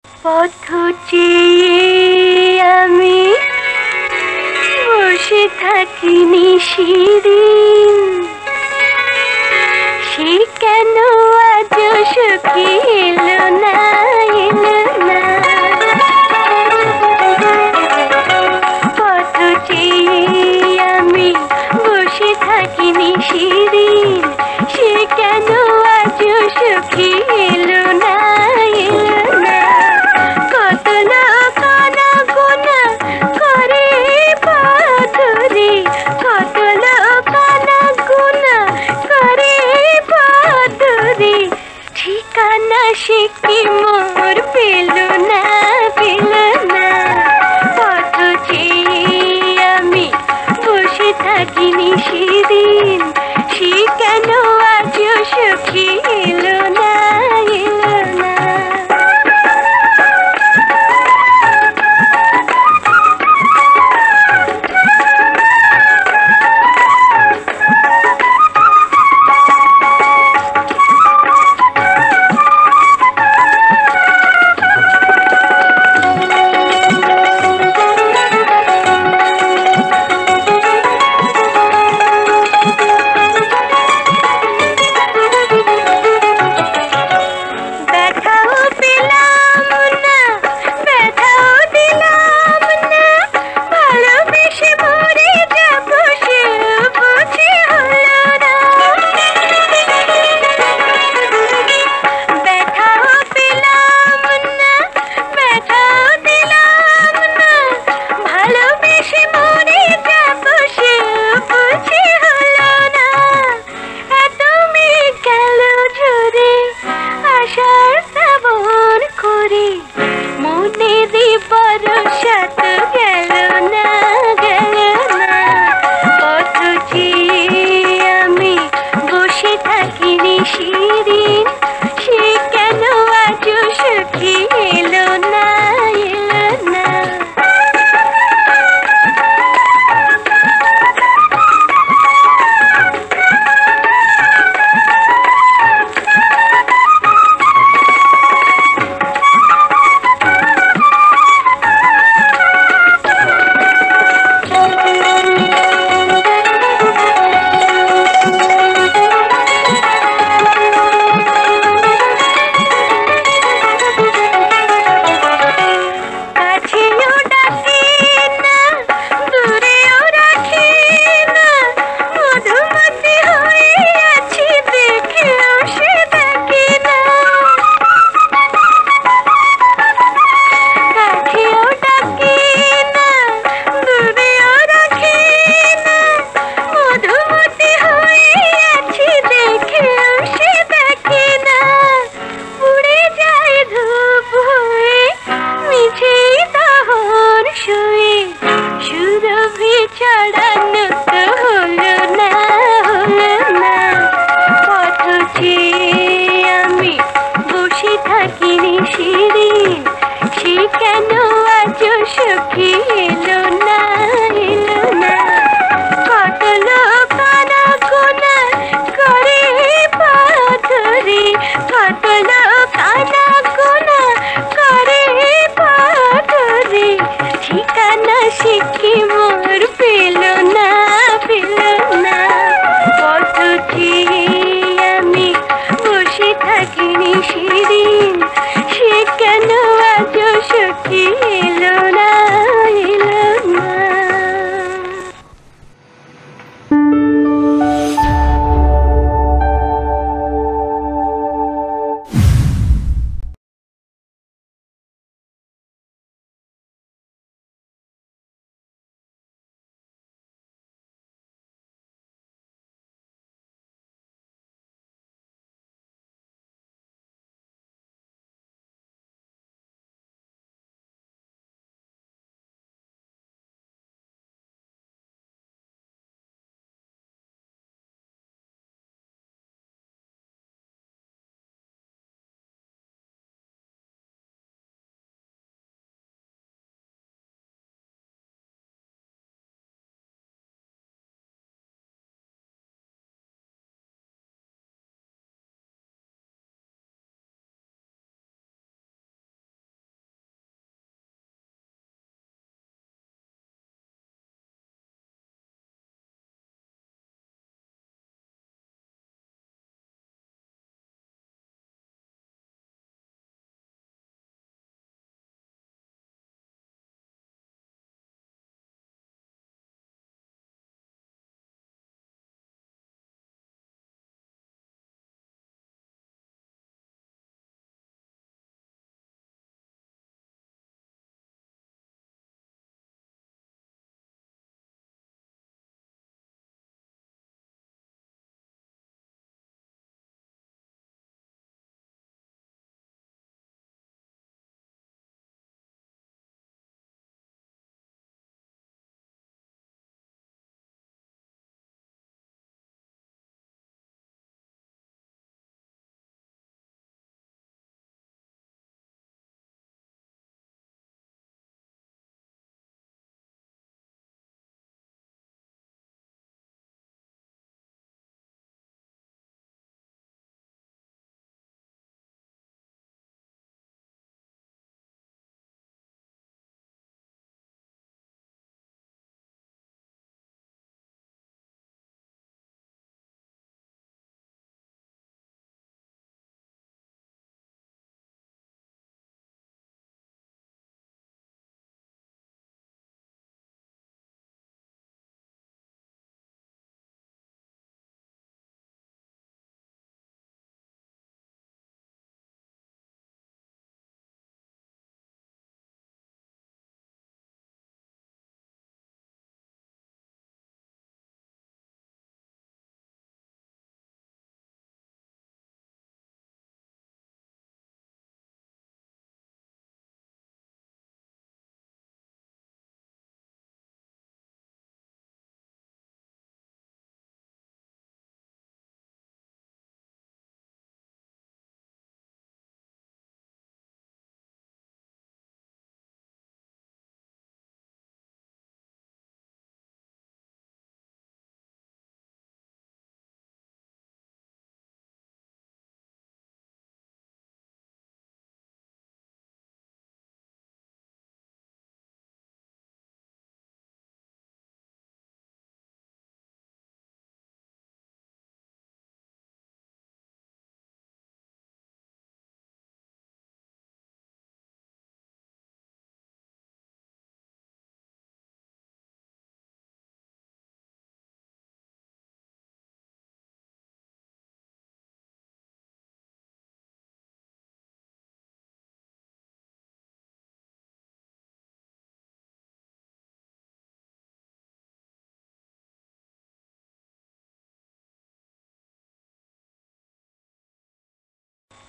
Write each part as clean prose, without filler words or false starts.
পথ চেয়ে আমি বসে থাকিনি সেদিন, সে কেন আজ সখী এলো না, এলো না। পথ চেয়ে আমি বসে থাকিনি সেদিন, সে কেন আজ সখী এলো না, এলো না। কত লোক অনাগুনা করে পথরে, কত লোক অনাগুনা করে পথরে, ঠিকানা সে কি মোর পেল না, পেল না। পথ চেয়ে আমি বসে থাকিনি সেদিন, সে কেন আজ সখী এলো না, এলো না।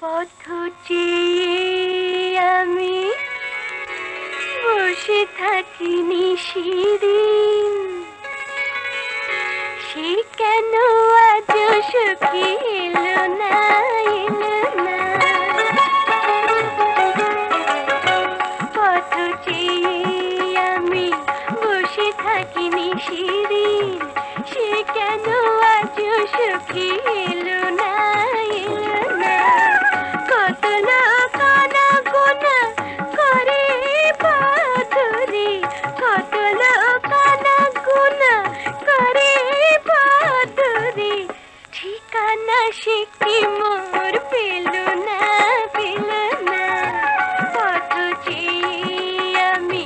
পথ চেয়ে আমি বসে থাকি নিশিদিন, সে কেন আজ সখী এলো না, এলো না। পথ চেয়ে আমি বসে থাকি নিশিদিন, সে কেন আজ সখী এলো না, এলো না। কত লোক আনাগোনা করে পাথরে, কত লোক আনাগোনা করে পাথরে, ঠিকানা সে কি মোর পেল না, পেল না। পথ চেয়ে আমি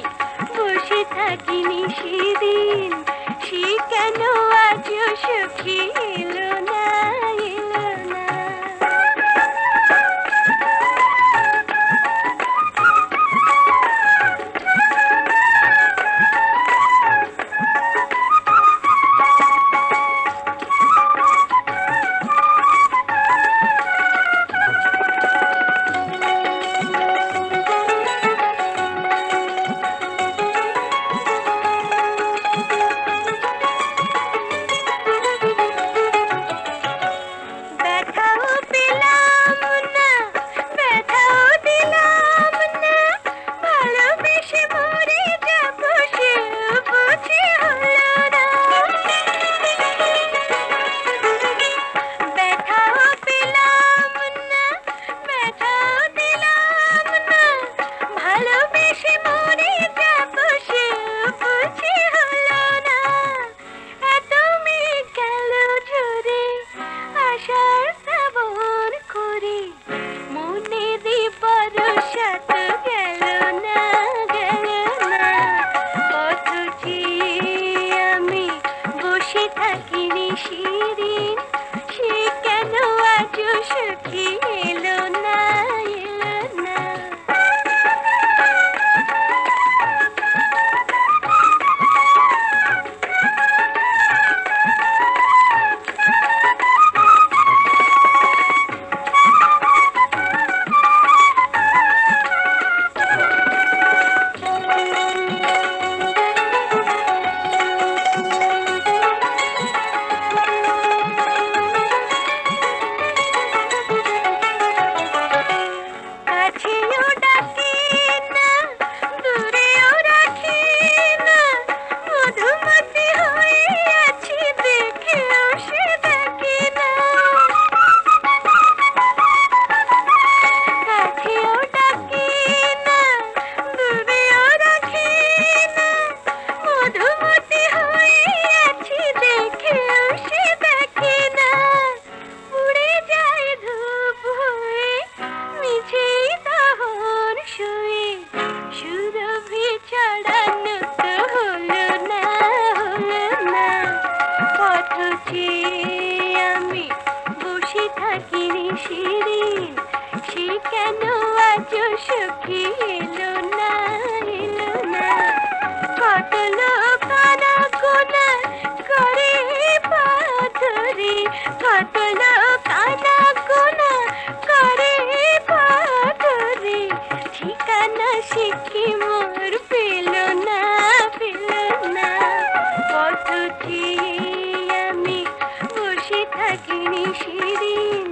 বসে থাকি নিশিদিন, সে কেন আজ সখী এলো না, এলো না। শিরিন সে কেন আজ সখী এলো না, এলো না। আমি বসে থাকি শিরিন সে কেন আজ সখী এলো না, এলো না। কত লোক আনাগোনা করে পাথরে, কত লোক আনাগোনা করে পাথরে, ঠিকানা সে কি মোর পেল না, পেল না। পথ চেয়ে আমি বসে থাকি শিরিন